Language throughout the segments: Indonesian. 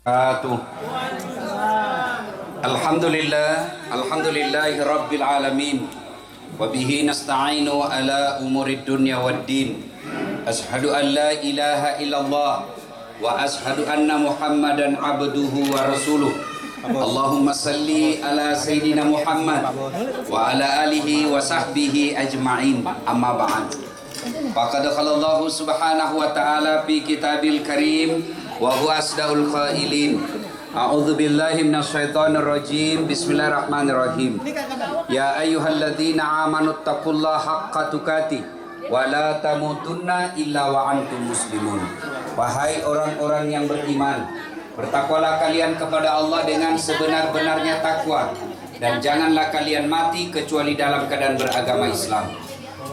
Atuh. Alhamdulillahi rabbil alamin. Wa bihi nasta'inu ala umurid dunya waddin. Ashhadu an la ilaha illallah wa ashhadu anna Muhammadan abduhu wa rasuluh. Allahumma salli ala sayyidina Muhammad wa ala alihi wa sahbihi ajma'in. Amma ba'd. Faqad khalallahu subhanahu wa ta'ala fi kitabil karim wa huwa asdaul qailin. A'udzu billahi minasyaitonir rajim. Bismillahirrahmanirrahim. Ya ayyuhalladzina amanu taqullaha haqqa tuqatih wa la tamutunna illa wa antum muslimun. Wahai orang-orang yang beriman, bertakwalah kalian kepada Allah dengan sebenar-benarnya takwa, dan janganlah kalian mati kecuali dalam keadaan beragama Islam.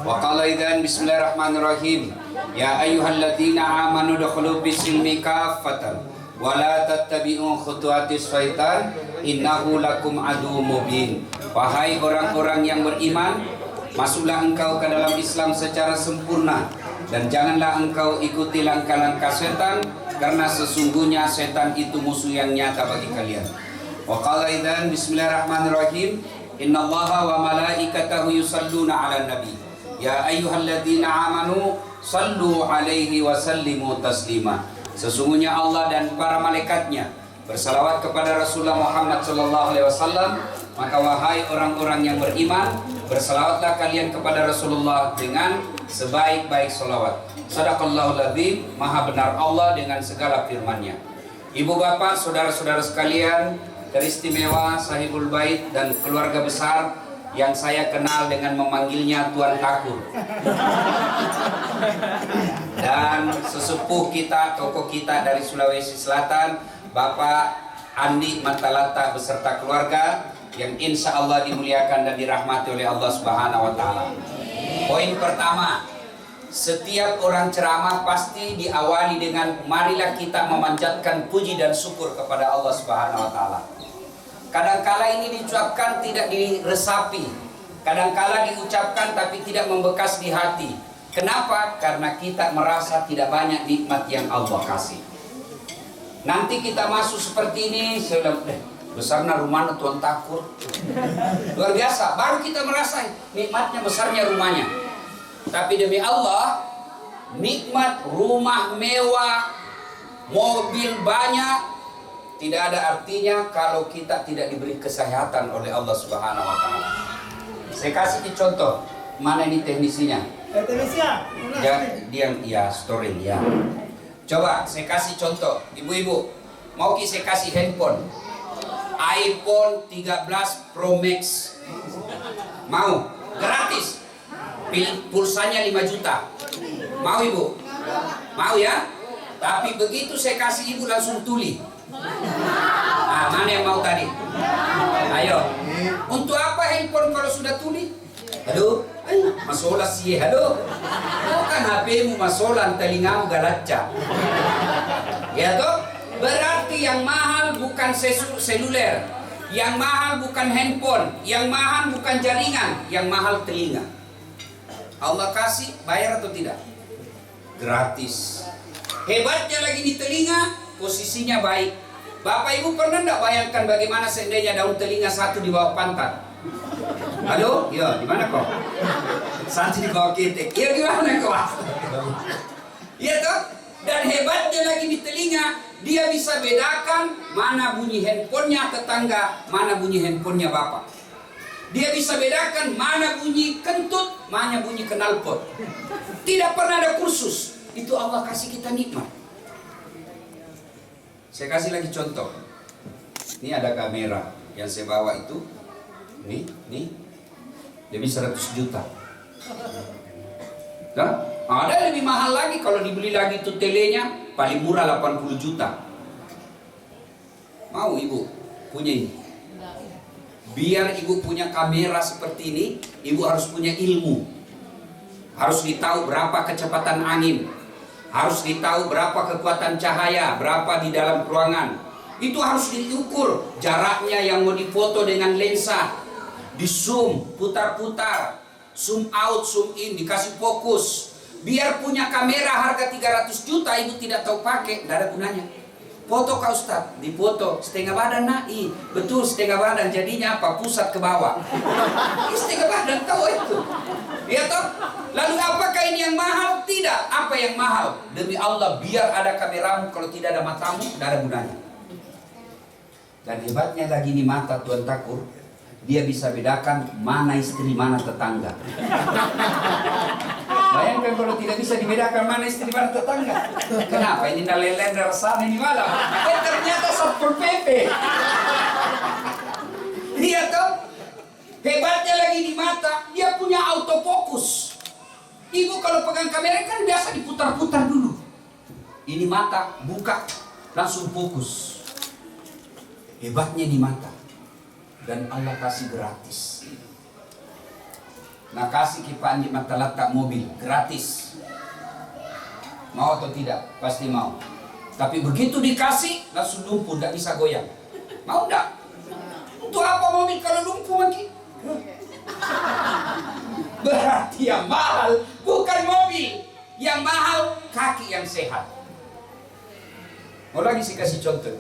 Wa qala idzan bismillahirrahmanirrahim. Ya ayyuhalladzina amanu dukhulu bis-silmi kaffatan wa la tattabi'u khutuwatis syaitan innahu lakum aduwwum mubin. Wahai orang-orang yang beriman, masuklah engkau ke dalam Islam secara sempurna, dan janganlah engkau ikuti langkah-langkah setan, karena sesungguhnya setan itu musuh yang nyata bagi kalian. Wa qala idzan bismillahirrahmanirrahim. Innallaha wa malaikatahu yusalluna 'alan nabi. Ya ayyuhalladzina amanu sallu 'alaihi wa sallimu taslima. Sesungguhnya Allah dan para malaikatnya bersalawat kepada Rasulullah Muhammad sallallahu alaihi wasallam. Maka wahai orang-orang yang beriman, bersalawatlah kalian kepada Rasulullah dengan sebaik-baik salawat. Sadaqallahul adzim. Maha benar Allah dengan segala firman-Nya. Ibu bapak, saudara-saudara sekalian, teristimewa Sahibul Bait dan keluarga besar yang saya kenal dengan memanggilnya Tuan Takur, dan sesepuh kita, tokoh kita dari Sulawesi Selatan, Bapak Andi Matalata beserta keluarga yang insya Allah dimuliakan dan dirahmati oleh Allah Subhanahu wa Ta'ala. Poin pertama, setiap orang ceramah pasti diawali dengan marilah kita memanjatkan puji dan syukur kepada Allah Subhanahu wa Ta'ala. Kadangkala ini diucapkan tidak diresapi, kadangkala diucapkan tapi tidak membekas di hati. Kenapa? Karena kita merasa tidak banyak nikmat yang Allah kasih. Nanti kita masuk seperti ini, sudah besarnya rumahnya Tuan Takur, luar biasa. Baru kita merasa nikmatnya besarnya rumahnya. Tapi demi Allah, nikmat rumah mewah, mobil banyak, tidak ada artinya kalau kita tidak diberi kesehatan oleh Allah Subhanahu wa Ta'ala. Saya kasih contoh. Mana ini teknisinya? Teknisnya? Dia storing ya. Coba saya kasih contoh. Ibu-ibu, mau saya kasih handphone iPhone 13 Pro Max. Mau? Gratis. Pulsanya 5 juta. Mau ibu? Mau ya? Tapi begitu saya kasih ibu langsung tuli. Nah, mana yang mau tadi? Ayo. Untuk apa handphone kalau sudah tuli? Halo? Masola sih, halo? Bukan HP-mu masolan, telingamu galacca. Ya toh? Berarti yang mahal bukan seluler, yang mahal bukan handphone, yang mahal bukan jaringan, yang mahal telinga. Allah kasih, bayar atau tidak? Gratis. Hebatnya lagi di telinga, posisinya baik. Bapak ibu pernah enggak bayangkan bagaimana seandainya daun telinga satu di bawah pantat? Halo? Ya, di mana kok? Satu di bawah ketek. Ya gimana kok? Ya toh? Dan hebatnya lagi di telinga, dia bisa bedakan mana bunyi handphonenya tetangga, mana bunyi handphonenya bapak. Dia bisa bedakan mana bunyi kentut, mana bunyi knalpot. Tidak pernah ada kursus. Itu Allah kasih kita nikmat. Saya kasih lagi contoh. Ini ada kamera yang saya bawa itu. Nih, lebih 100 juta. Nah, ada lebih mahal lagi kalau dibeli lagi itu telenya, paling murah 80 juta. Mau ibu punya ini? Biar ibu punya kamera seperti ini, ibu harus punya ilmu. Harus ditahu berapa kecepatan angin, harus ditahu berapa kekuatan cahaya, berapa di dalam ruangan. Itu harus diukur jaraknya yang mau difoto dengan lensa, di zoom, putar-putar, zoom out, zoom in, dikasih fokus. Biar punya kamera harga 300 juta ibu tidak tahu pakai, tidak ada gunanya. Foto Kak Ustaz, dipoto setengah badan naik. Betul setengah badan, jadinya apa? Pusat ke bawah. Ini setengah badan, tahu itu. Ya toh? Lalu apakah ini yang mahal? Tidak. Apa yang mahal? Demi Allah, biar ada kameramu, kalau tidak ada matamu, tidak ada gunanya. Dan hebatnya lagi di mata Tuan Takur, dia bisa bedakan mana istri, mana tetangga. Bayangkan kalau tidak bisa dibedakan mana istri, mana tetangga. Kenapa? Ini nalelen resah ini malam. Ternyata Satpol PP. Dia toh hebatnya lagi di mata, dia punya autofokus. Ibu kalau pegang kamera kan biasa diputar-putar dulu. Ini mata buka langsung fokus. Hebatnya di mata. Dan Allah kasih gratis. Nah kasih kipan di mata letak mobil gratis. Mau atau tidak? Pasti mau. Tapi begitu dikasih langsung lumpuh, tidak bisa goyang. Mau tidak? Untuk apa mobil kalau lumpuh lagi? Berarti yang mahal bukan mobil, yang mahal kaki yang sehat. Mau lagi sih kasih contoh.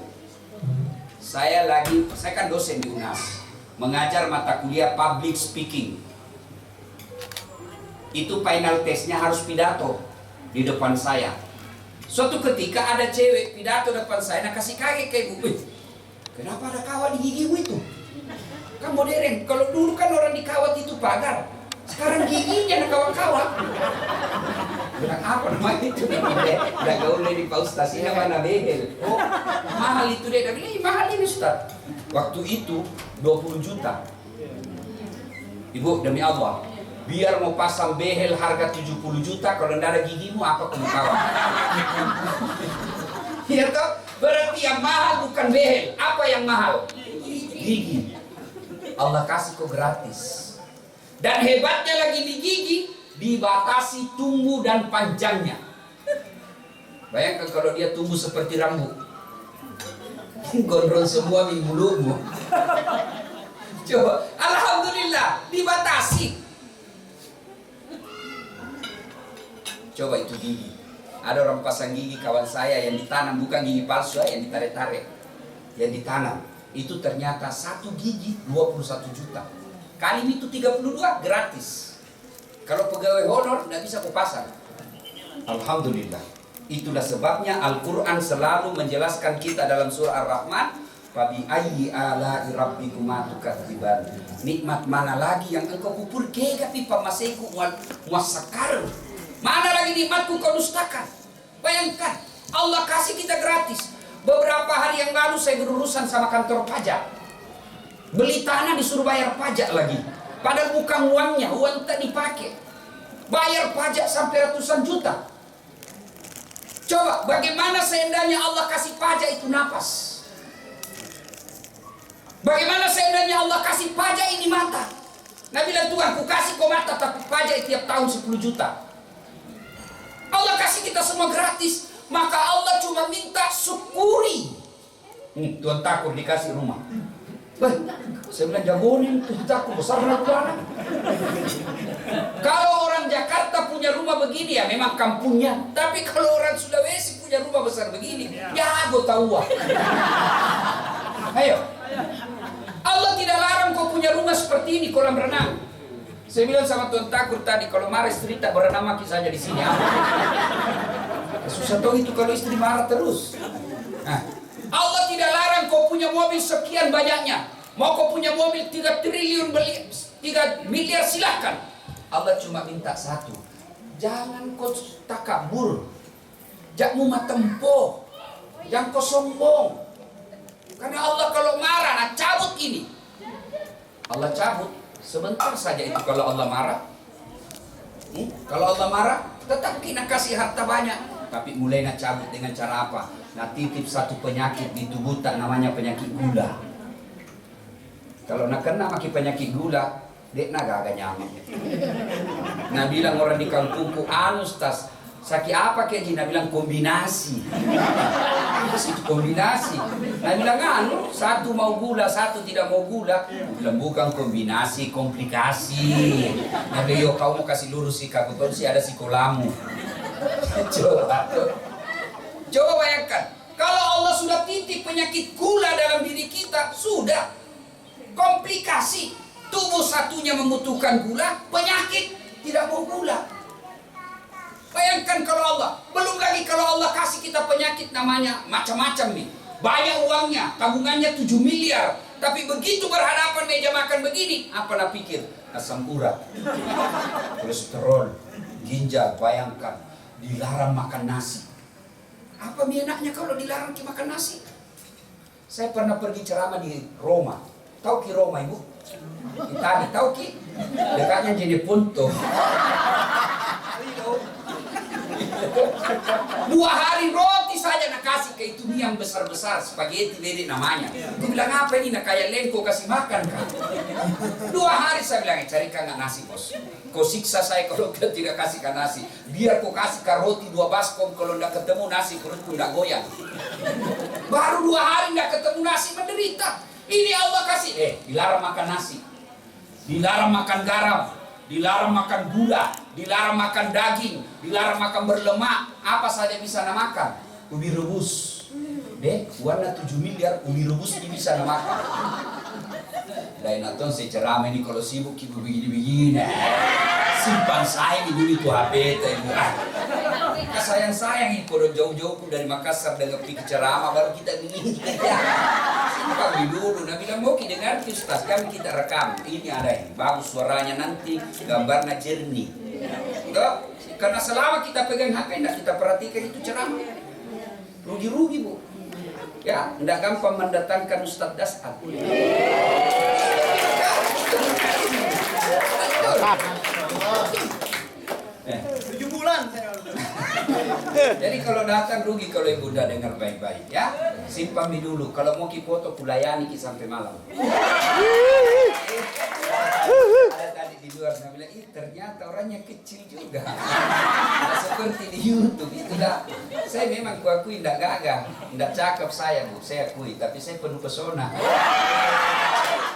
Saya kan dosen di UNAS, mengajar mata kuliah public speaking. Itu final testnya harus pidato di depan saya. Suatu ketika ada cewek pidato depan saya, nah kasih kaget kayak gue. Kenapa ada kawat di gigimu itu? Kan modern. Kalau dulu kan orang di kawat itu pagar. Sekarang giginya ada kawat-kawat. Bilang apa namanya itu? Udah gaul di Pak Ustaz, ini mana behel? Oh, mahal itu deh. Dia bilang, mahal ini Ustaz. Waktu itu 20 juta. Ibu, demi Allah, biar mau pasang behel harga 70 juta, kalau tidak ada gigimu apa kamu kawat? Ya toh? Berarti yang mahal bukan behel. Apa yang mahal? Gigi. Allah kasih kok gratis. Dan hebatnya lagi di gigi, dibatasi tumbuh dan panjangnya. Bayangkan kalau dia tumbuh seperti rambut, gondrong semua minggu lumu. Coba, alhamdulillah dibatasi. Coba itu gigi. Ada orang pasang gigi kawan saya yang ditanam, bukan gigi palsu yang ditarik-tarik, yang ditanam. Itu ternyata satu gigi 21 juta. Kali itu 32 gratis. Kalau pegawai honor tidak bisa ke pasar. Alhamdulillah. Itulah sebabnya Al-Quran selalu menjelaskan kita dalam surah Ar-Rahman. Fabi ayyi ala'i rabbikuma tukadziban. Nikmat mana lagi yang engkau kupur kegapi pamaseku wasakar. Mana lagi nikmatku kau dustakan. Bayangkan, Allah kasih kita gratis. Beberapa hari yang lalu saya berurusan sama kantor pajak. Beli tanah disuruh bayar pajak lagi. Padahal bukan uangnya, uang tak dipakai. Bayar pajak sampai ratusan juta. Coba, bagaimana seandainya Allah kasih pajak itu napas? Bagaimana seandainya Allah kasih pajak ini mata? Nabi bilang, Tuhan, ku kasih kau mata, tapi pajak tiap tahun 10 juta. Allah kasih kita semua gratis, maka Allah cuma minta syukuri. Tuan Takur dikasih rumah. Saya bilang jagonin Tuan Takur besar banget. Kalau orang Jakarta punya rumah begini ya memang kampungnya. Tapi kalau orang Sulawesi punya rumah besar begini, jago tahu. Ayo. Allah tidak larang kau punya rumah seperti ini, kolam renang. Saya bilang sama Tuan Takur tadi, kalau marah istri tak berenang maki saja di sini. Susah tahu itu kalau istri marah terus. Nah, Allah tidak larang kau punya mobil sekian banyaknya. Mau kau punya mobil 3 triliun beli 3 miliar silahkan. Allah cuma minta satu. Jangan kau takabur. Jangan matempo. Jangan kau sombong. Karena Allah kalau marah, nah cabut ini. Allah cabut. Sebentar saja itu kalau Allah marah. Kalau Allah marah, tetap kita kasih harta banyak. Tapi mulai nak cabut dengan cara apa? Nak titip satu penyakit di tubuh tak namanya penyakit gula. Kalau nak kena maki penyakit gula, dek naga agak nyaman. Nah bilang orang di kampungku, Ustaz, sakit apa kayak gini? Nah bilang kombinasi. Itu kombinasi. Nah bilang satu mau gula, satu tidak mau gula. Nah, bilang bukan kombinasi, komplikasi. Nah bilang kau mau kasih lurus sih, kau sih ada sikolamu. Coba bayangkan. Kalau Allah sudah titip penyakit gula dalam diri kita, sudah komplikasi. Tubuh satunya membutuhkan gula, penyakit tidak mau gula. Bayangkan kalau Allah, belum lagi kalau Allah kasih kita penyakit namanya macam-macam nih. Banyak uangnya, tabungannya 7 miliar. Tapi begitu berhadapan meja makan begini, apa nak pikir? Asam urat, kolesterol, ginjal. Bayangkan, dilarang makan nasi. Apa enaknya kalau dilarang makan nasi? Saya pernah pergi ceramah di Roma. Tahu ki Roma, Ibu? Italia, tahu ki? Dekatnya Jeneponto. 2 hari roti saja nak kasih ke itu yang besar-besar, spaghetti beda namanya. Aku bilang, apa ini nak kayak lengko kasih makan kan? 2 hari saya bilang, carikan nasi bos. Kau siksa saya kalau kau tidak kasih nasi. Biar kau kasih roti 2 baskom, kalau tidak ketemu nasi perutku tidak goyang. Baru 2 hari tidak ketemu nasi menderita. Ini Allah kasih, dilarang makan nasi, dilarang makan garam, dilarang makan gula, dilarang makan daging, dilarang makan berlemak. Apa saja bisa nak makan? Ubi rebus. Warna 7 miliar ubi rebus ini bisa nak makan. Lain atau saya ceramah ini kalau sibuk ibu begini-begini. Simpan saya ini dulu itu HP itu. Sayang-sayang ini kalau jauh-jauh dari Makassar dengan pergi ceramah baru kita begini. Simpan dulu. Nah bilang mau kita dengar Ustaz, kami kita rekam. Ini ada yang bagus suaranya nanti, gambarnya jernih. Enggak? Karena selama kita pegang HP tidak kita perhatikan itu ceramah. Rugi-rugi Bu. Ya, tidak gampang mendatangkan Ustaz Dasat. 7 bulan saya. Jadi kalau datang rugi kalau ibu udah dengar baik-baik ya. Simpan dulu. Kalau mau ki foto kulayani ki sampai malam. Ada tadi di luar saya bilang, ternyata orangnya kecil juga. Nah, seperti di YouTube itulah. Saya memang kuakui tidak gagah, tidak cakep saya Bu, saya akui, tapi saya penuh pesona.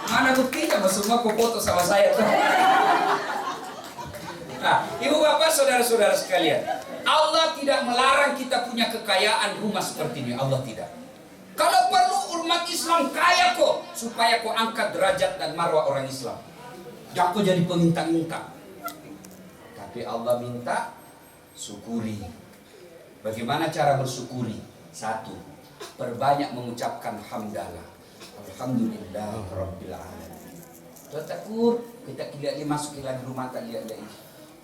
Mana buktinya semua foto sama saya tuh. Nah, ibu bapak saudara-saudara sekalian, Allah tidak melarang kita punya kekayaan rumah seperti ini. Allah tidak. Kalau perlu umat Islam kaya kok, supaya kau angkat derajat dan marwah orang Islam. Jangan kau jadi peminta-minta. Tapi Allah minta syukuri. Bagaimana cara bersyukuri? 1. Perbanyak mengucapkan hamdalah. Alhamdulillah Rabbil Alamin. Takur kita lihat masuk lagi rumah tak lihat lagi.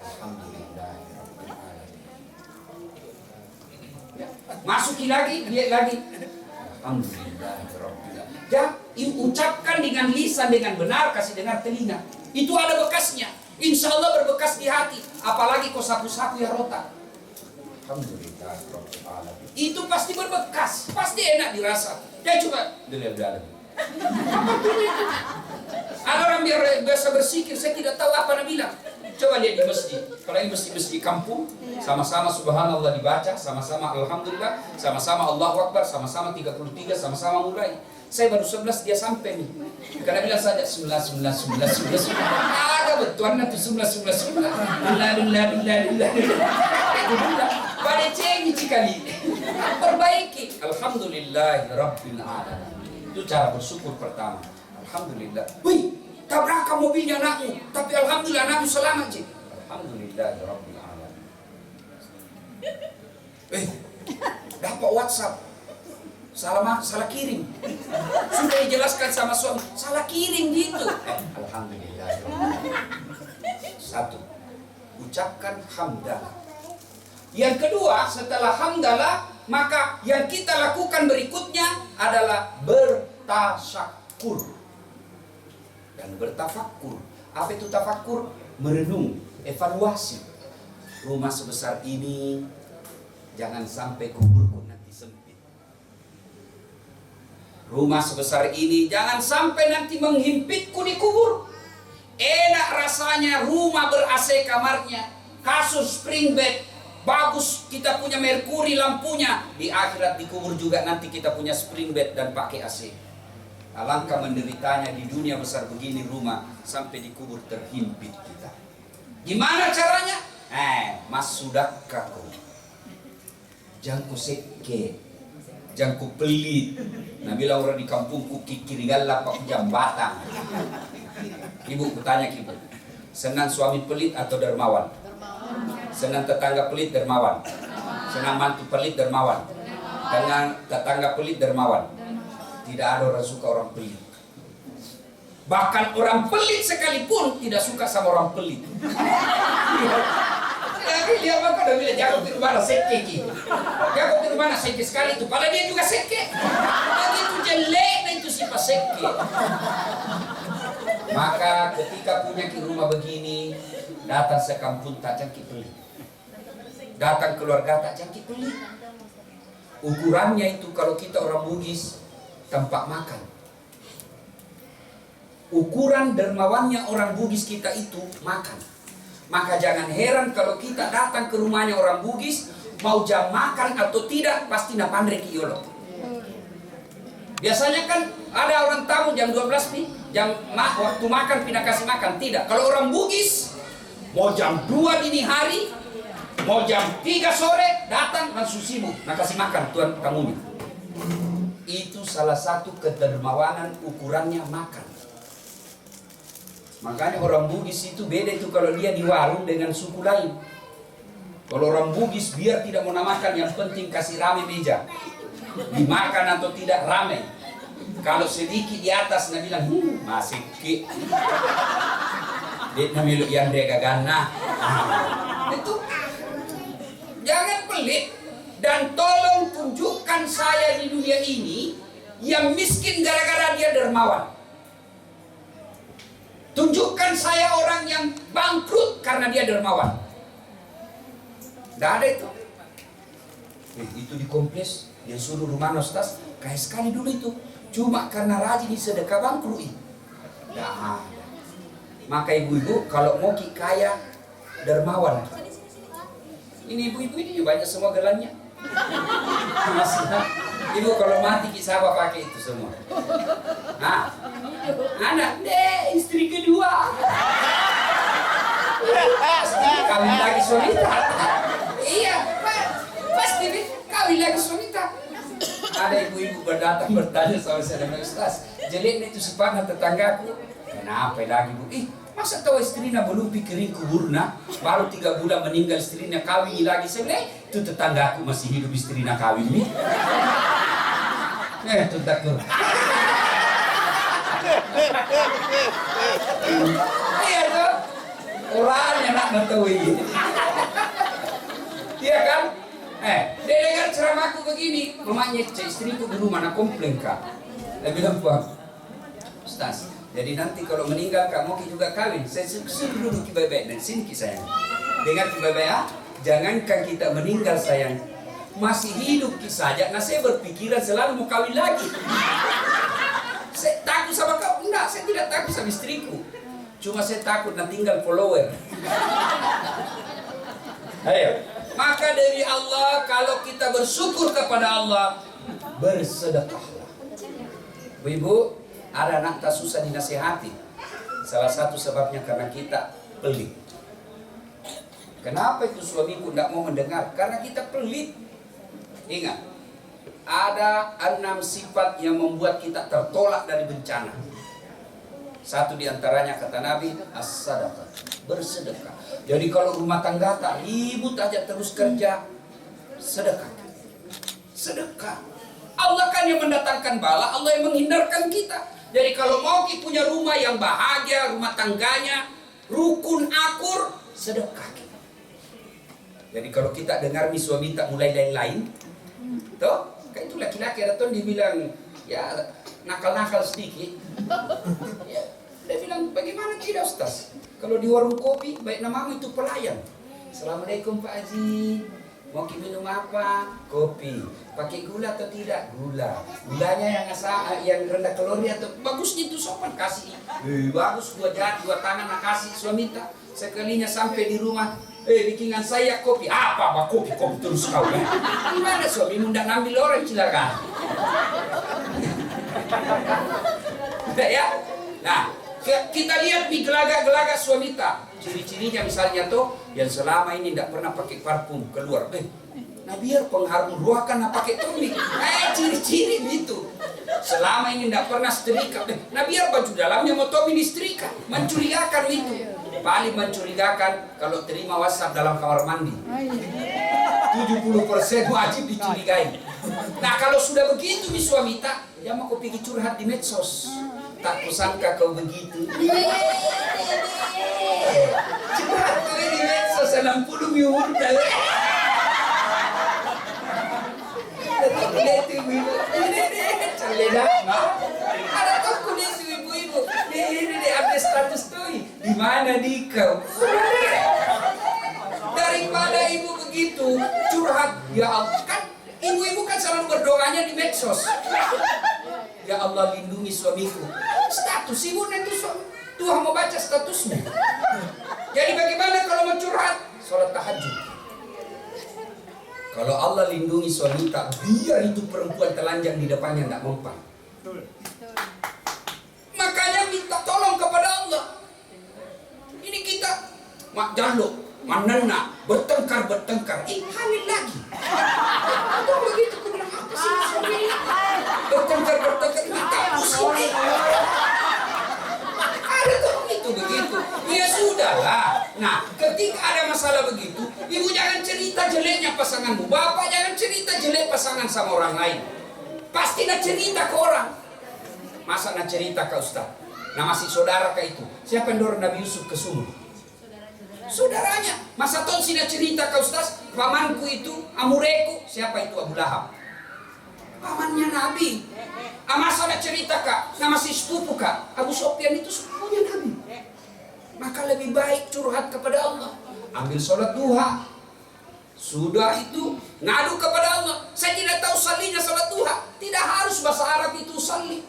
Alhamdulillah Rabbil Alamin. Ya. Masuki lagi, lihat lagi. Alhamdulillah Rabbil Alamin. Ya, ucapkan dengan lisan dengan benar, kasih dengar telinga. Itu ada bekasnya. Insya Allah berbekas di hati. Apalagi kau sapu-sapu ya rotak. Alhamdulillah Rabbil Alamin. Itu pasti berbekas, pasti enak dirasa. Ya coba dilihat dalam. Apa tuh itu? Ada orang biasa bersikir, saya tidak tahu apa nak bilang. Coba lihat di masjid. Kalau ini masjid kampung, sama-sama subhanallah dibaca, sama-sama alhamdulillah, sama-sama Allahu Akbar, sama-sama 33, sama-sama mulai. Saya baru 11 dia sampai nih. Karena bilang saja 19. Ada betuan nanti 19. Alhamdulillah. Pada cengi cikali. Perbaiki. Alhamdulillah Rabbil Alamin. Itu cara bersyukur pertama. Alhamdulillah. Wih, tabrakan mobilnya anakmu, tapi alhamdulillah anakmu selamat sih. Alhamdulillah Rabbil Alamin. Dapat WhatsApp. Salah kirim. Sudah dijelaskan sama suami, salah kirim gitu. Alhamdulillah. 1. Ucapkan hamdalah. Yang kedua, setelah hamdalah, maka yang kita lakukan berikutnya adalah bertasyakur dan bertafakkur. Apa itu tafakkur? Merenung, evaluasi. Rumah sebesar ini jangan sampai kuburku nanti sempit. Rumah sebesar ini jangan sampai nanti menghimpitku di kubur. Enak rasanya rumah ber-AC kamarnya, kasur spring bed, bagus, kita punya merkuri lampunya. Di akhirat di kubur juga nanti kita punya spring bed dan pakai AC. Alangkah menderitanya di dunia besar begini rumah, sampai di kubur terhimpit kita. Gimana caranya? Mas sudah kaku. Jangan kuseke. jangku pelit. Nah bilang orang di kampungku kikiri galak pak jambatan. Ibu bertanya ibu, senang suami pelit atau dermawan? Senang tetangga pelit dermawan. Senang mantu pelit dermawan. Senang tetangga pelit dermawan. Tidak ada orang suka orang pelit. Bahkan orang pelit sekalipun tidak suka sama orang pelit. Tapi dia maka udah bilang jago di rumah seke gitu. Jago di rumah seke sekali itu. Padahal dia juga seke. Begitu jelek nah itu sifat seke. Maka ketika punya ke rumah begini, datang sekampung tak jangkit pelit. Datang keluarga tak jangkit pelit. Ukurannya itu kalau kita orang Bugis tempat makan. Ukuran dermawannya orang Bugis kita itu makan. Maka jangan heran kalau kita datang ke rumahnya orang Bugis, mau jam makan atau tidak, pasti napandre kiolo. Biasanya kan ada orang tamu jam 12 nih, waktu makan pindah kasih makan. Tidak, kalau orang Bugis, mau jam 2 dini hari, mau jam 3 sore, datang langsung sibuk, nak kasih makan tuan tamunya. Itu salah satu kedermawanan ukurannya makan. Makanya orang Bugis itu beda itu kalau dia di warung dengan suku lain. Kalau orang Bugis biar tidak mau namakan, yang penting kasih rame meja. Dimakan atau tidak rame. Kalau sedikit di atas nak bilang masih ki. Dia namilu yang dia gagana. Itu jangan pelit dan tolong tunjukkan saya di dunia ini yang miskin gara-gara dia dermawan. Tunjukkan saya orang yang bangkrut karena dia dermawan. Tidak ada itu. Itu di kompleks yang suruh rumah nostas kayak sekali dulu itu. Cuma karena rajin sedekah bangkrut. Tidak ada. Maka ibu-ibu kalau mau kaya dermawan. Ini ibu-ibu ini banyak semua gelannya. Ibu kalau mati kisah apa pakai itu semua. Nah, anak deh istri kedua. Pasti kawin lagi sonita. Iya, pasti kawin lagi sonita. Ada ibu-ibu berdatang bertanya sama saya dengan Ustaz, jelek itu sepanah tetanggaku. Kenapa lagi bu? Masa tahu istrinya belum pikirin kuburna, baru 3 bulan meninggal istrinya kawin lagi. Saya bilang, itu tetanggaku masih hidup istrinya kawin nih. Itu takut. Iya tuh, orangnya nak mengetahui. Iya kan? Dia dengar ceramahku begini, rumahnya istriku di rumah nak komplain kak. Dia bilang puang, Ustaz. Jadi nanti kalau meninggal kamu juga kawin. Saya suruh duduk baik-baik dan sini sayang. Dengar baik-baik ya. Jangankan kita meninggal sayang, masih hidup saja. Nah saya berpikiran selalu mau kawin lagi. Saya takut sama kau? Enggak, saya tidak takut sama istriku. Cuma saya takut nanti tinggal follower. Ayo. Maka dari Allah kalau kita bersyukur kepada Allah, bersedekahlah. Ibu, ada anak tak susah dinasihati. Salah satu sebabnya karena kita pelit. Kenapa itu suamiku tidak mau mendengar? Karena kita pelit. Ingat, ada 6 sifat yang membuat kita tertolak dari bencana. Satu diantaranya kata Nabi, as-sadaqah, bersedekah. Jadi kalau rumah tangga tak ribut aja terus kerja, sedekah. Sedekah. Allah kan yang mendatangkan bala, Allah yang menghindarkan kita. Jadi kalau mau kita punya rumah yang bahagia, rumah tangganya rukun akur, sedekah. Jadi kalau kita dengar suami tak mulai lain-lain, toh, kayak itu laki-laki ada tuh dibilang ya nakal-nakal sedikit. Ya, dia bilang bagaimana tidak Ustaz? Kalau di warung kopi, baik namamu itu pelayan. Assalamualaikum Pak Haji, mau minum apa? Kopi. Pakai gula atau tidak? Gula. Gulanya yang rendah kalori atau bagusnya itu sopan kasih. Bagus 2 tangan nak kasih suami tak. Sekalinya sampai di rumah, bikinan saya kopi. Apa kopi terus kau ya? Gimana suami tidak ngambil orang silakan. Ya. Nah, kita lihat di gelagak-gelagak suami tak. Ciri-cirinya misalnya tuh yang selama ini tidak pernah pakai parfum keluar. Nah biar pengharum ruahan nah pakai topi. Ciri-ciri itu. Selama ini tidak pernah setrika. Nah biar baju dalamnya mau topi disetrika. Mencurigakan itu. Paling mencurigakan kalau terima WhatsApp dalam kamar mandi. 70% wajib dicurigai. Nah kalau sudah begitu mi suami tak, dia mau kau pergi curhat di medsos. Tak kusangka kau begitu. Curhat kau di medsos 60 mi umur dah. Lihat ibu-ibu, ada toko lihat ibu-ibu, ini update status tuh, di mana di kau? Daripada ibu begitu curhat, ya Allah, kan ibu-ibu kan selalu berdoanya di medsos. Ya Allah lindungi suamiku. Status ibu nanti Tuhan mau baca statusnya. Jadi bagaimana kalau mau curhat? Sholat tahajud. Kalau Allah lindungi suami tak, biar itu perempuan telanjang di depannya tidak mempan. Makanya minta tolong kepada Allah. Ini kita mak jaluk, manena, bertengkar, hamil lagi. Atau begitu aku bilang apa sih suami? Bertengkar, minta pusing. Ada tuh begitu. Ya sudahlah. Nah, ketika ada masalah begitu, ibu jangan cerita jeleknya pasanganmu. Bapak jangan cerita jelek pasangan sama orang lain. Pasti nak cerita ke orang. Masa nak cerita ke Ustaz? Nah masih saudara ke itu. Siapa yang dorong Nabi Yusuf ke sumur? Saudaranya. Masa tahun sih nak cerita ke Ustaz? Pamanku itu, amureku. Siapa itu? Abu Lahab. Pamannya Nabi. Masa nak cerita kak? Nah masih sepupu kak? Abu Sofyan itu sepupunya Nabi. Maka lebih baik curhat kepada Allah. Ambil sholat duha. Sudah itu ngadu kepada Allah. Saya tidak tahu salinya sholat duha. Tidak harus bahasa Arab itu sali.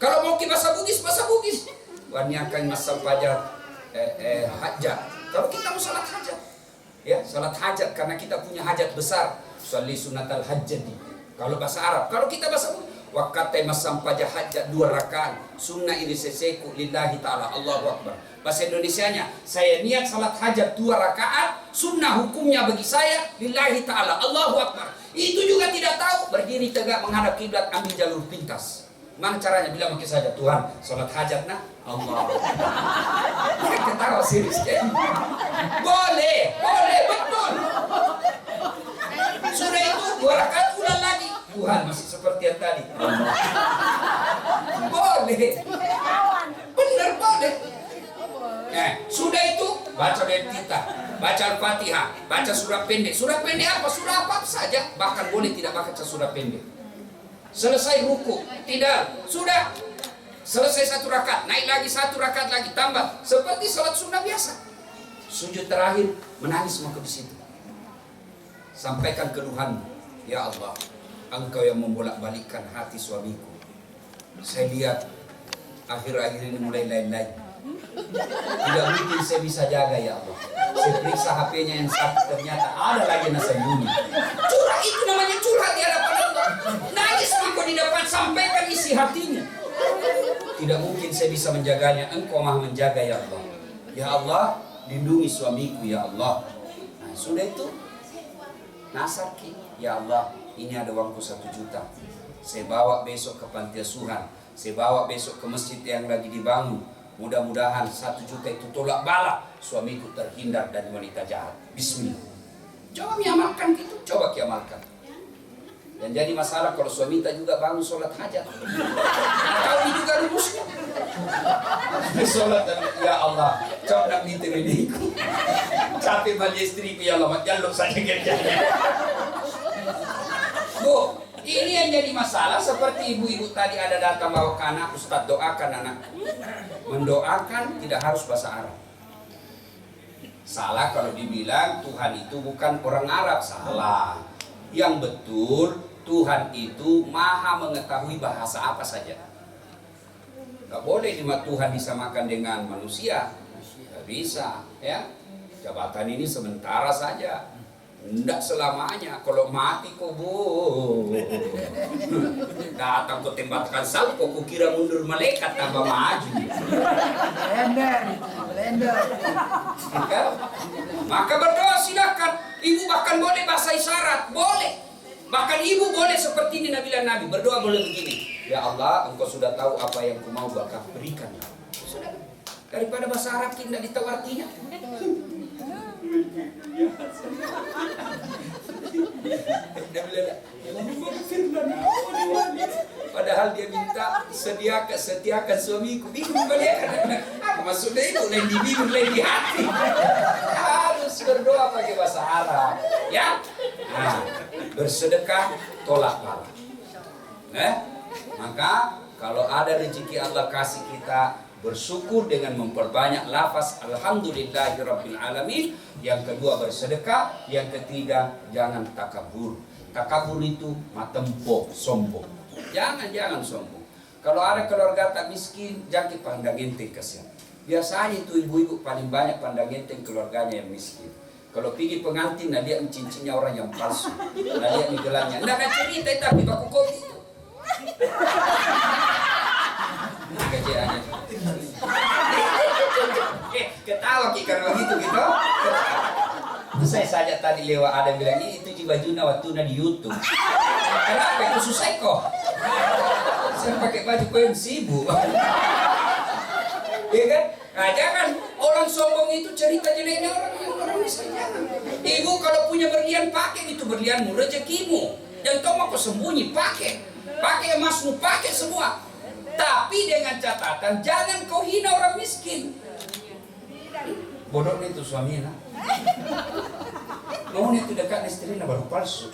Kalau mau ke bahasa Bugis. Wanyakan masa fajar hajat. Kalau kita mau sholat hajat. Ya, sholat hajat karena kita punya hajat besar. Sholli sunatal hajjati. Kalau bahasa Arab. Kalau kita bahasa Bugis. Wakatai masam pajah hajat 2 rakaat sunnah ini seseku lillahi ta'ala Allahu Akbar. Bahasa Indonesianya, saya niat salat hajat 2 rakaat sunnah hukumnya bagi saya lillahi ta'ala Allahu Akbar. Itu juga tidak tahu, berdiri tegak menghadap kiblat, ambil jalur pintas. Mana caranya? Bilang makin saja, Tuhan salat hajat nah Allah. Mereka ketawa serius ya. Boleh betul. Sudah itu 2 rakaat ulang lagi. Tuhan masih seperti yang tadi. Boleh. Benar boleh. Sudah itu baca ayat kita, baca Al-Fatihah, baca surah pendek. Surah pendek apa? Surah apa saja. Bahkan boleh tidak baca surah pendek. Selesai ruku, tidak. Sudah. Selesai 1 rakaat, naik lagi 1 rakaat lagi, tambah. Seperti salat sunnah biasa. Sujud terakhir, menangis mau ke situ. Sampaikan keluhanmu. Ya Allah, Engkau yang membolak-balikkan hati suamiku. Saya lihat akhir-akhir ini mulai lain-lain. Tidak mungkin saya bisa jaga ya Allah. Saya periksa HP-nya yang satu, ternyata ada lagi yang sembunyi. Curhat itu namanya curhat di hadapan Allah. Nangis engkau di depan, sampaikan isi hatinya. Tidak mungkin saya bisa menjaganya. Engkau maha menjaga ya Allah. Ya Allah, lindungi suamiku ya Allah. Nah, sudah itu nasar ki, ya Allah, ini ada uangku 1 juta. Saya bawa besok ke panti asuhan. Saya bawa besok ke masjid yang lagi dibangun. Mudah-mudahan 1 juta itu tolak bala. Suamiku terhindar dari wanita jahat. Bismillah. Coba amalkan gitu. Coba amalkan. Dan jadi masalah kalau suami tak juga bangun sholat hajat. Tahu juga rumusnya. Sholat ya Allah. Coba nak minta mediku. Capek bagi istri ya Allah. Jaluk saja kerjanya. Bu, ini yang jadi masalah seperti ibu-ibu tadi ada datang bawa ke anak, Ustaz doakan anakku. Mendoakan tidak harus bahasa Arab. Salah kalau dibilang Tuhan itu bukan orang Arab, salah. Yang betul Tuhan itu maha mengetahui bahasa apa saja. Gak boleh cuma Tuhan disamakan dengan manusia. Gak bisa, ya. Jabatan ini sementara saja. Tidak selamanya. Kalau mati kok datang kok tembakan salpo, kok kira mundur malaikat tambah maju. Blender. Maka berdoa silakan. Ibu bahkan boleh bahasa isyarat, boleh. Bahkan ibu boleh seperti ini Nabi berdoa boleh begini. Ya Allah, Engkau sudah tahu apa yang ku mau bakal berikan. Sudah. Daripada bahasa Arab tidak ditahu artinya. Padahal dia minta setiakan suamiku. Bingung balik. Apa maksudnya itu? Lain di bibir, lain di hati. Harus berdoa pakai bahasa Arab. Ya. Nah, bersedekah tolak bala. Maka kalau ada rezeki Allah kasih kita, bersyukur dengan memperbanyak lafaz alhamdulillahirabbil alamin. Yang kedua bersedekah, yang ketiga jangan takabur. Takabur itu matempo, sombong. Jangan sombong. Kalau ada keluarga tak miskin, jangan pandang enteng kasihan. Biasanya itu ibu-ibu paling banyak pandang enteng keluarganya yang miskin. Kalau pergi pengantin, nah dia cincinnya orang yang palsu. Nah dia gelangnya. Nggak ada cerita tapi baku kopi itu. Kejadiannya. Ketawa karena begitu gitu. Saya saja tadi lewat ada bilang ini itu bajunya waktu di YouTube. Kenapa itu susah kok? Saya pakai baju koin sibuk. Iya kan? Nah jangan orang sombong itu cerita jeleknya orang misalnya. Ibu kalau punya berlian pakai itu berlianmu, rezekimu. Yang kau mau sembunyi pakai emasmu, pakai semua. Tapi dengan catatan jangan kau hina orang miskin. Bodoh itu suaminya. Mau itu dekat istrinya baru palsu.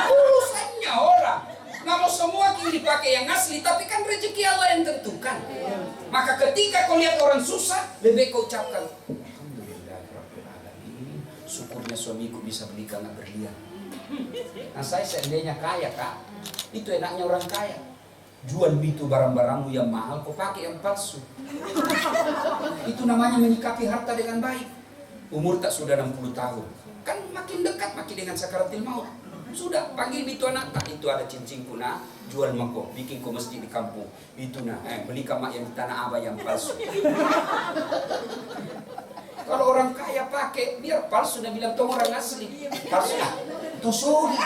Urusannya orang. Nggak mau semua kini dipakai yang asli, tapi kan rezeki Allah yang tentukan. Maka ketika kau lihat orang susah, lebih kau ucapkan Alhamdulillahirrahmanirrahim. Syukurnya suamiku bisa belikan berlian. Nah saya seandainya kaya kak, itu enaknya orang kaya. Jual itu barang-barangmu yang mahal, kau pakai yang palsu. Itu namanya menyikapi harta dengan baik. Umur tak sudah 60 tahun, kan makin dekat makin dengan sakaratil maut. Sudah panggil itu anak tak, itu ada cincinku nah, jual mako, bikin kau masjid di kampung. Itu nah, beli kamak yang di tanah abah yang palsu. Kalau orang kaya pakai, biar palsu, dia bilang tong orang asli. Palsu lah. Tosori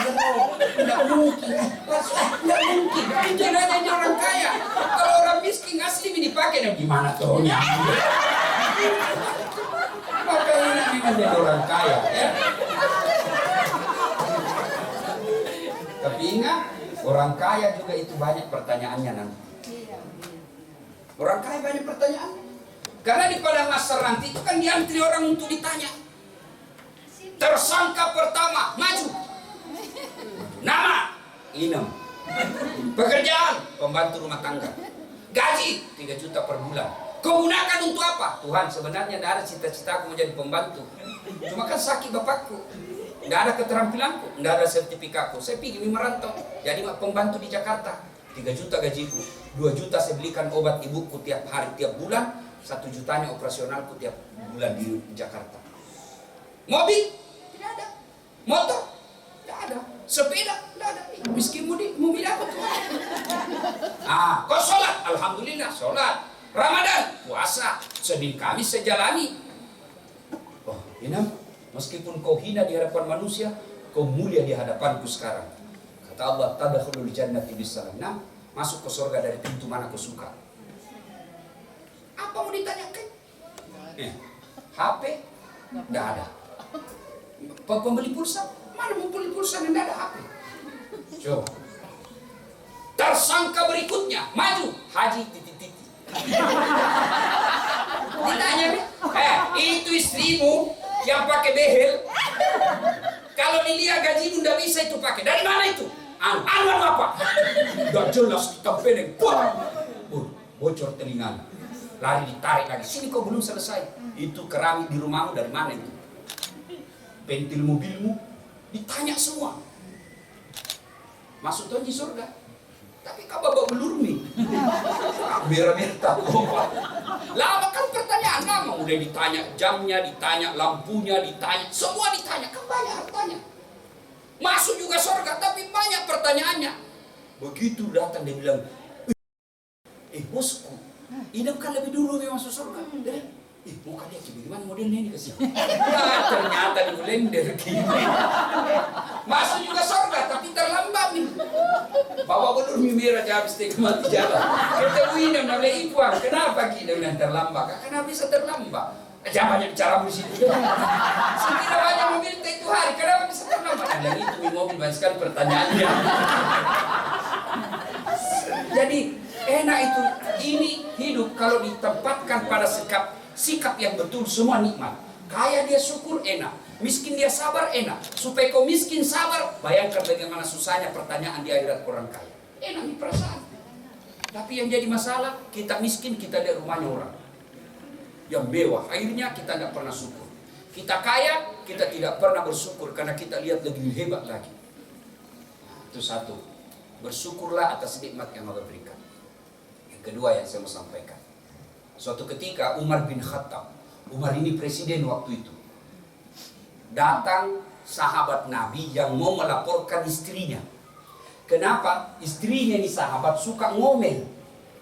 tidak mungkin. Palsu, tidak mungkin. Itu namanya orang kaya. Kalau orang miskin asli ini dipakai, nah gimana tohnya? Maka ini menjadi orang kaya. Ya? Tapi ingat, orang kaya juga itu banyak pertanyaannya nanti. Orang kaya banyak pertanyaan. Karena di padang mahsyar nanti itu kan diantri orang untuk ditanya. Tersangka pertama, maju. Nama, Inem. Pekerjaan, pembantu rumah tangga. Gaji, 3 juta per bulan. Kau gunakan untuk apa? Tuhan, sebenarnya tidak ada cita-citaku menjadi pembantu. Cuma kan sakit bapakku. Tidak ada keterampilanku, tidak ada sertifikatku. Saya pergi merantau, jadi pembantu di Jakarta. 3 juta gajiku, 2 juta saya belikan obat ibuku tiap hari, tiap bulan. 1 jutanya operasionalku tiap bulan di Jakarta. Mobil? Tidak ada. Motor? Tidak ada. Sepeda? Tidak ada. Miskin mudik, mobil apa tuh? Kau sholat? Alhamdulillah, sholat. Ramadan? Puasa. Senin Kamis saya jalani. Oh, Inam, meskipun kau hina di hadapan manusia, kau mulia di hadapanku sekarang. Kata Allah, tadkhulul jannati bisalam. Nah, masuk ke surga dari pintu mana kau suka. Apa mau ditanyakan? HP? Tidak ada. Pembeli pulsa? Mana mau beli pulsa dan tidak ada HP? Coba. Tersangka berikutnya, maju. Haji titik-titik. Ditanya, itu istrimu yang pakai behel. Kalau dilihat gajimu tidak bisa itu pakai. Dari mana itu? Anu apa? Tidak jelas kita peleng. Bocor telinga. Lari ditarik lagi. Sini kau belum selesai. Itu keramik di rumahmu dari mana itu? Pentil mobilmu ditanya semua. Masuk tuh di surga. Tapi kau bawa belur nih. Biar tak lupa. Lama kan pertanyaan lama. Udah ditanya jamnya, ditanya lampunya, ditanya. Semua ditanya. Kan banyak hartanya. Masuk juga surga tapi banyak pertanyaannya. Begitu datang dia bilang, bosku, Idam kan lebih dulu dia masuk surga. muka dia gimana modelnya ini kasih. Ternyata di blender gini. Masuk juga surga tapi terlambat nih. Bawa betul mimira habis teh mati jalan. Kita ini namanya ikuan. Kenapa kita udah terlambat? Karena bisa terlambat. Jangan banyak bicara di situ. Sekira banyak mobil itu hari. Kenapa bisa terlambat? Dan itu mobil banyak sekali pertanyaannya. Jadi enak itu. Ini hidup kalau ditempatkan pada sikap yang betul, semua nikmat. Kaya dia syukur, enak. Miskin dia sabar, enak. Supaya kau miskin sabar, bayangkan bagaimana susahnya pertanyaan di akhirat orang kaya. Enak nih perasaan. Tapi yang jadi masalah, kita miskin, kita lihat rumahnya orang yang mewah, akhirnya kita tidak pernah syukur. Kita kaya, kita tidak pernah bersyukur karena kita lihat lebih hebat lagi. Itu satu. Bersyukurlah atas nikmat yang Allah berikan. Yang kedua yang saya mau sampaikan. Suatu ketika Umar bin Khattab, Umar ini presiden waktu itu, datang sahabat Nabi yang mau melaporkan istrinya. Kenapa? Istrinya ini sahabat suka ngomel,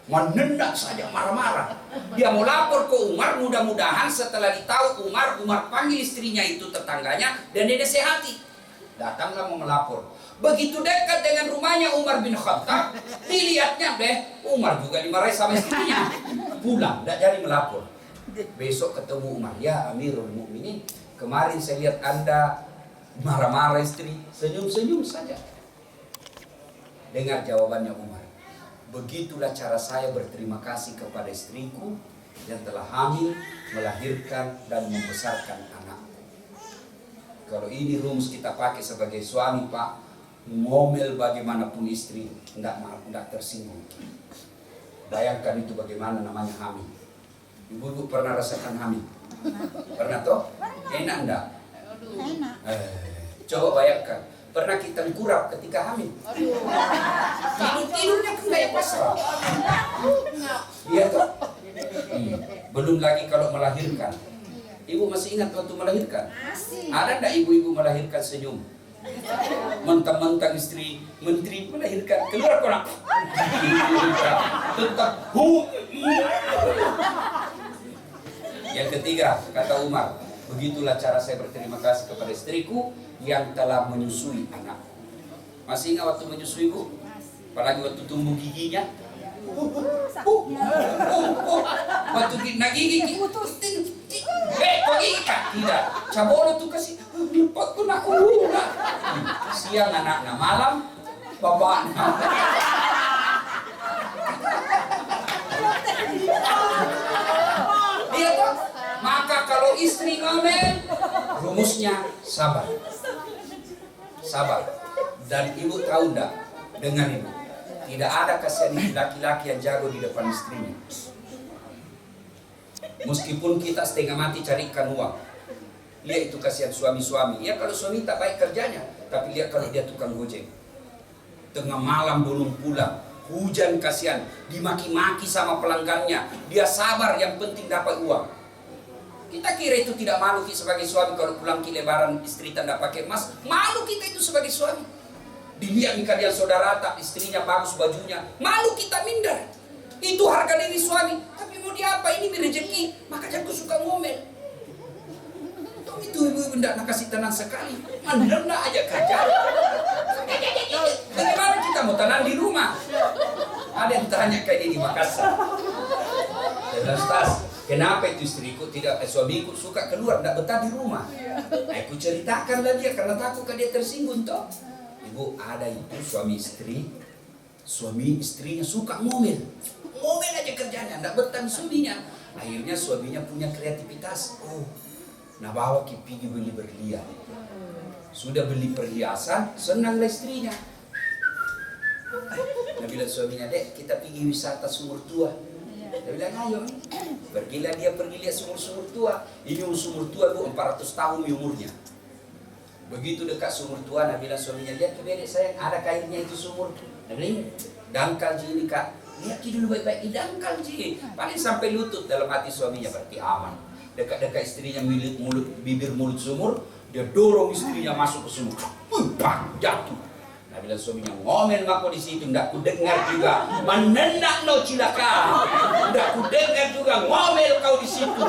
menendak saja, marah-marah. Dia mau lapor ke Umar, mudah-mudahan setelah ditahu Umar panggil istrinya itu tetangganya dan dia nasihati. Datanglah mau melapor. Begitu dekat dengan rumahnya Umar bin Khattab, dilihatnya Umar juga dimarahi sama istrinya. Pulang, tidak jadi melapor. Besok ketemu Umar, ya Amirul Mukminin, kemarin saya lihat Anda marah-marah istri, senyum-senyum saja. Dengar jawabannya Umar. Begitulah cara saya berterima kasih kepada istriku yang telah hamil, melahirkan dan membesarkan anakku. Kalau ini rumus kita pakai sebagai suami, Pak, ngomel bagaimanapun istri, tidak tersinggung. Bayangkan itu bagaimana namanya hamil. Ibu pernah rasakan hamil? Pernah toh? Enak enggak? Enak. Coba bayangkan. Pernah kita kurap ketika hamil. Tidurnya kan kayak pasrah. Iya toh? Belum lagi kalau melahirkan. Ibu masih ingat waktu melahirkan? Ada enggak ibu-ibu melahirkan senyum? Mentang-mentang istri menteri melahirkan, keluar orang. Tetap Yang ketiga, kata Umar, begitulah cara saya berterima kasih kepada istriku yang telah menyusui anakku. Masih ingat waktu menyusui, Bu? Apalagi waktu tumbuh giginya. Waktu nak gigi kok gigi Kak? Tidak. Cabolo tuh kasih potku nak ulah. Siang anaknya, malam bapaknya. Iya toh? Maka kalau istri ngomel, rumusnya sabar. Sabar. Dan ibu tahu enggak? Dengar ibu. Tidak ada kasihan laki-laki yang jago di depan istrinya. Meskipun kita setengah mati carikan uang. Lihat itu kasihan suami-suami. Ya kalau suami tak baik kerjanya, tapi lihat kalau dia tukang gojek. Tengah malam belum pulang, hujan kasihan, dimaki-maki sama pelanggannya. Dia sabar, yang penting dapat uang. Kita kira itu tidak malu kita sebagai suami kalau pulang ke lebaran istri tak pakai emas. Malu kita itu sebagai suami. Dilihat nih kalian saudara tak istrinya bagus bajunya, malu kita minder. Itu harga diri suami. Tapi mau diapa, ini rezeki, makanya aku suka ngomel. Itu ibu-ibu tidak nak kasih tenang sekali. Mana aja kerja. Bagaimana kita mau tenang di rumah? Ada yang tanya kayak ini di Makassar. Dan Ustaz, kenapa itu istriku tidak, suamiku suka keluar, tidak betah di rumah? Aku ceritakanlah dia karena takut dia tersinggung toh. Ibu, ada itu suami istrinya suka ngomel aja kerjanya, tidak betah suaminya. Akhirnya suaminya punya kreativitas. Nah bawa pergi beli berlian. Sudah beli perhiasan, senanglah istrinya. Dia bilang suaminya, Dek, kita pergi wisata sumur tua. Dia bilang, ayo. Pergilah dia pergi lihat sumur tua. Ini sumur tua Bu, 400 tahun umurnya. Begitu dekat sumur tua, Nabi bilang suaminya, lihat ke bedek sayang, ada kairnya itu sumur. Nabi bilang, dangkal ji ini Kak. Lihat dulu baik-baik, dangkal ji. Paling sampai lutut dalam hati suaminya, berarti aman. Dekat-dekat istrinya bibir mulut sumur, dia dorong istrinya masuk ke sumur. Jatuh. Nah bilang suaminya, ngomel mako di situ, ndak ku dengar juga. Menenak no cilaka, ndak ku dengar juga ngomel kau di situ.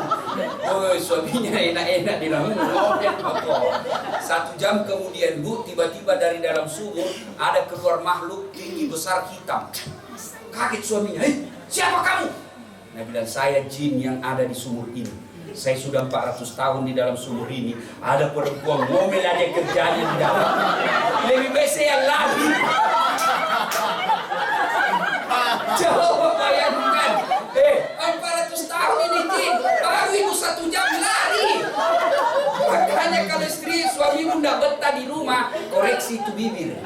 Oh suaminya enak-enak bilang ngomel mako. 1 jam kemudian Bu, tiba-tiba dari dalam sumur ada keluar makhluk tinggi besar hitam. Kaget suaminya, siapa kamu? Nah bilang saya jin yang ada di sumur ini. Saya sudah 400 tahun di dalam sumur ini. Ada perempuan ngomel aja kerjanya di dalam. Lebih baik saya lari. Coba bayangkan. 400 tahun ini jin. Baru itu 1 jam lari. Makanya kalau istri suamimu tidak betah di rumah, koreksi itu bibir.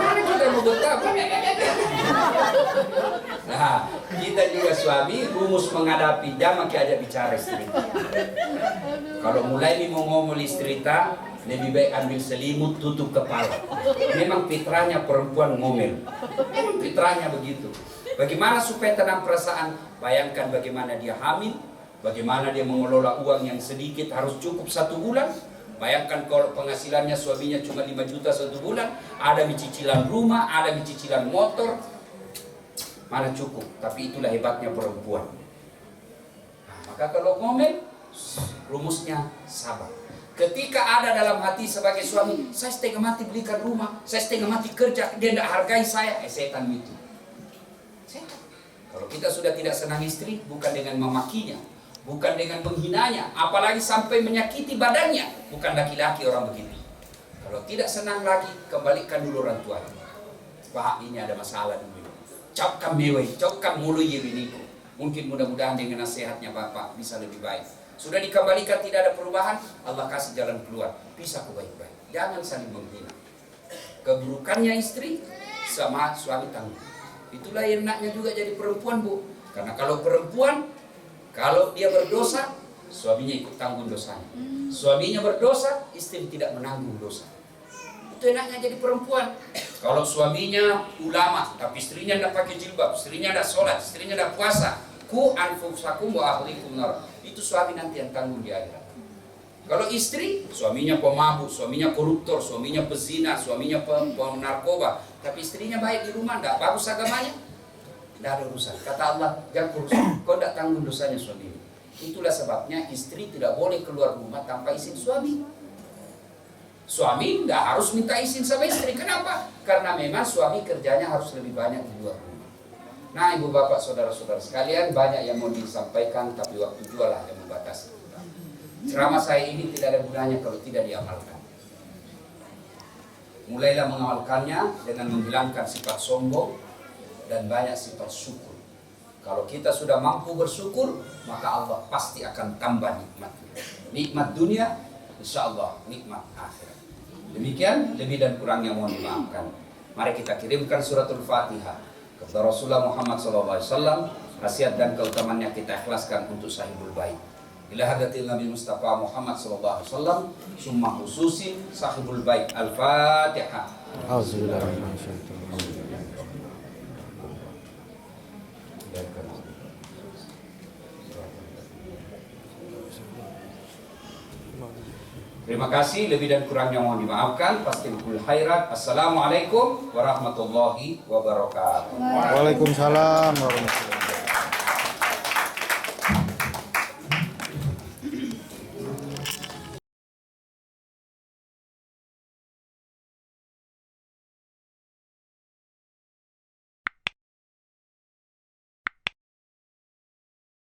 Mana kita mau betah? Nah, kita juga suami rumus menghadapi jam makin aja bicara istri. Kalau mulai nih mau ngomong istri tak, lebih baik ambil selimut tutup kepala. Memang fitrahnya perempuan ngomel. Memang fitrahnya begitu. Bagaimana supaya tenang perasaan? Bayangkan bagaimana dia hamil, bagaimana dia mengelola uang yang sedikit harus cukup 1 bulan. Bayangkan kalau penghasilannya suaminya cuma 5 juta 1 bulan, ada cicilan rumah, ada cicilan motor. Mana cukup, tapi itulah hebatnya perempuan. Nah, maka kalau ngomel, rumusnya sabar. Ketika ada dalam hati sebagai suami, saya setengah mati belikan rumah, saya setengah mati kerja, dia tidak hargai saya, setan itu. Setan. Kalau kita sudah tidak senang istri, bukan dengan memakinya, bukan dengan menghinanya, apalagi sampai menyakiti badannya, bukan laki-laki orang begitu. Kalau tidak senang lagi, kembalikan dulu orang tuanya. Pak, ini ada masalah dulu. Caukan mewah, caukan mulu ya biniku. Mungkin mudah-mudahan dengan nasihatnya Bapak bisa lebih baik. Sudah dikembalikan tidak ada perubahan, Allah kasih jalan keluar. Pisah ke baik-baik. Jangan saling menghina. Keburukannya istri sama suami tanggung. Itulah yang enaknya juga jadi perempuan Bu. Karena kalau perempuan, kalau dia berdosa, suaminya ikut tanggung dosanya. Suaminya berdosa, istri tidak menanggung dosa. Itu enaknya jadi perempuan. Kalau suaminya ulama, tapi istrinya tidak pakai jilbab, istrinya tidak sholat, istrinya tidak puasa, ku anfusakum wa ahlikum nar. Itu suami nanti yang tanggung di akhirat. Kalau istri, suaminya pemabuk, suaminya koruptor, suaminya pezina, suaminya penarkoba, tapi istrinya baik di rumah, tidak bagus agamanya, tidak ada urusan. Kata Allah, jangan urusan, kau tidak tanggung dosanya suamimu. Itulah sebabnya istri tidak boleh keluar rumah tanpa izin suami. Suami tidak harus minta izin sama istri. Kenapa? Karena memang suami kerjanya harus lebih banyak di luar rumah. Nah ibu bapak saudara-saudara sekalian, banyak yang mau disampaikan, tapi waktu jualah yang membatasi kita. Ceramah saya ini tidak ada gunanya kalau tidak diamalkan. Mulailah mengamalkannya dengan menghilangkan sifat sombong dan banyak sifat syukur. Kalau kita sudah mampu bersyukur, maka Allah pasti akan tambah nikmatnya. Nikmat dunia, insya Allah nikmat akhirat. Demikian, lebih dan kurangnya mohon dimaafkan. Mari kita kirimkan suratul Fatihah kepada Rasulullah Muhammad SAW. Khasiat dan keutamaannya kita ikhlaskan untuk sahibul bait. Ila hadatil Nabi Mustafa Muhammad SAW. Summa khususin sahibul bait. Al-Fatihah. Terima kasih, lebih dan kurangnya mohon dimaafkan. Fastabikul khairat. Assalamualaikum warahmatullahi wabarakatuh. Waalaikumsalam warahmatullahi wabarakatuh.